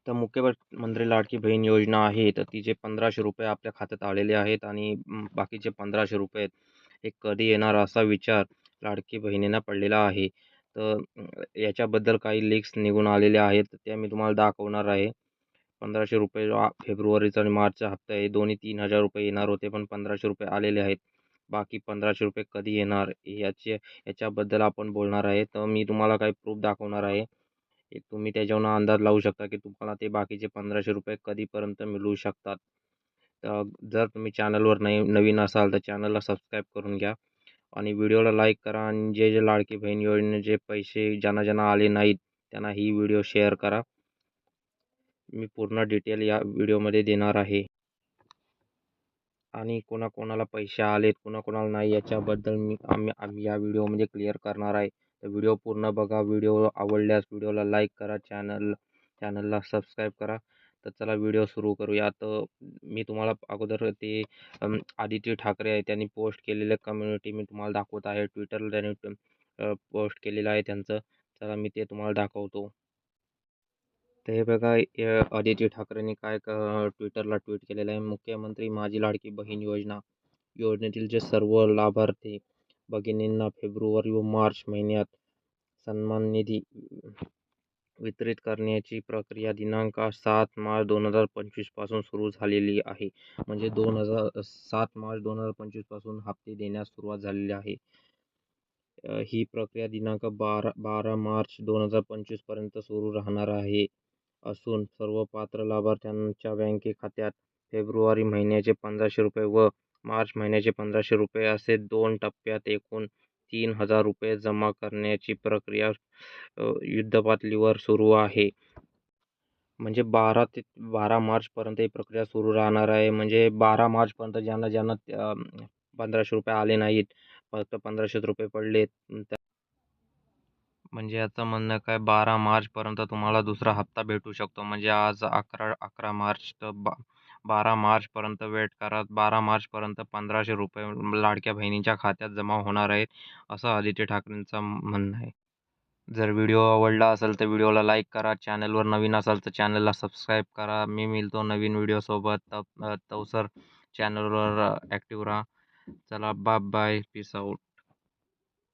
तर मुख्यमंत्री लाडकी बहीण योजना आहे, तर तिचे ₹1500 आपल्या खात्यात आलेले आहेत आणि बाकीचे ₹1500 हे कधी येणार असा विचार लाडकी बहिणींना पडलेला आहे. तर याच्याबद्दल काही लीक्स निघून आलेल्या आहेत, तर त्या मी तुम्हाला दाखवणार आहे. ₹1500 फेब्रुवारीचा आणि मार्चचा हप्ता आहे. दोन्ही ₹3000 येणार होते, पण ₹1500 आलेले आहेत. बाकी ₹1500 कधी येणार याच्याबद्दल आपण बोलणार आहे. तर मी तुम्हाला काही प्रूफ दाखवणार आहे. तुम्ही त्याच्यावरून अंदाज लावू शकता की तुम्हाला ते बाकीचे ₹1500 कधीपर्यंत मिळू शकतात. तर जर तुम्ही चॅनलवर नवीन असाल तर चॅनलला सबस्क्राईब करून घ्या आणि व्हिडिओला लाईक करा आणि जे लाडकी बहीण योजनेचे पैसे ज्यांना ज्यांना आले नाहीत त्यांना ही व्हिडिओ शेअर करा. मी पूर्ण डिटेल या व्हिडिओमध्ये देणार आहे आणि कोणाकोणाला पैसे आलेत कोणाकोणाला नाही याच्याबद्दल आम्ही या व्हिडिओमध्ये क्लिअर करणार आहे. तर व्हिडिओ पूर्ण बघा. व्हिडिओ आवडल्यास व्हिडिओला लाईक करा, चॅनलला सबस्क्राईब करा. तर चला व्हिडिओ सुरू करूया. तर मी तुम्हाला अगोदर ते आदित्य ठाकरे आहे त्यांनी पोस्ट केलेलं कम्युनिटी मी तुम्हाला दाखवत आहे. ट्विटरला त्यांनी पोस्ट केलेलं आहे त्यांचं. चला मी ते तुम्हाला दाखवतो. तर हे बघा आदित्य ठाकरेंनी काय ट्विटरला ट्विट केलेलं आहे. मुख्यमंत्री माझी लाडकी बहीण योजनेतील जे सर्व लाभार्थी भगिनींना फेब्रुवारी व मार्च महिन्यात सन्मान निधी वितरित करण्याची प्रक्रिया दिनांक 7 मार्च 2025 पासून सुरू झालेली आहे. म्हणजे 7 मार्च 2025 पासून हप्ते देण्यास सुरुवात झालेली आहे. ही प्रक्रिया दिनांक 12 मार्च 2025 पर्यंत सुरू राहणार आहे असून सर्व पात्र लाभार्थ्यांच्या बँक खात्यात फेब्रुवारी महिन्याचे ₹1500 व मार्च महिन्याचे ₹1500 असे 2 टप्प्यात एकूण ₹3000 जमा करण्याची प्रक्रिया युद्धपातळीवर सुरू आहे. म्हणजे 12 मार्चपर्यंत ही प्रक्रिया सुरू राहणार आहे. म्हणजे 12 मार्चपर्यंत ज्यांना ज्यांना ₹1500 आले नाहीत, फक्त ₹1500 पडलेत, म्हणजे याचं म्हणणं काय 12 मार्चपर्यंत तुम्हाला दुसरा हप्ता भेटू शकतो. म्हणजे आज 11 मार्च तर 12 मार्चपर्यंत वेट करा. 12 मार्चपर्यंत ₹1500 लाडक्या बहिणींच्या खात्यात जमा होणार आहेत, असं आदित्य ठाकरेंचं म्हणणं आहे. जर व्हिडिओ आवडला असेल तर व्हिडिओला लाईक करा. चॅनलवर नवीन असाल तर चॅनलला सबस्क्राईब करा. मी मिळतो नवीन व्हिडिओसोबत. तवसर चॅनलवर ॲक्टिव्ह राहा. चला बाय बाय. Piece out.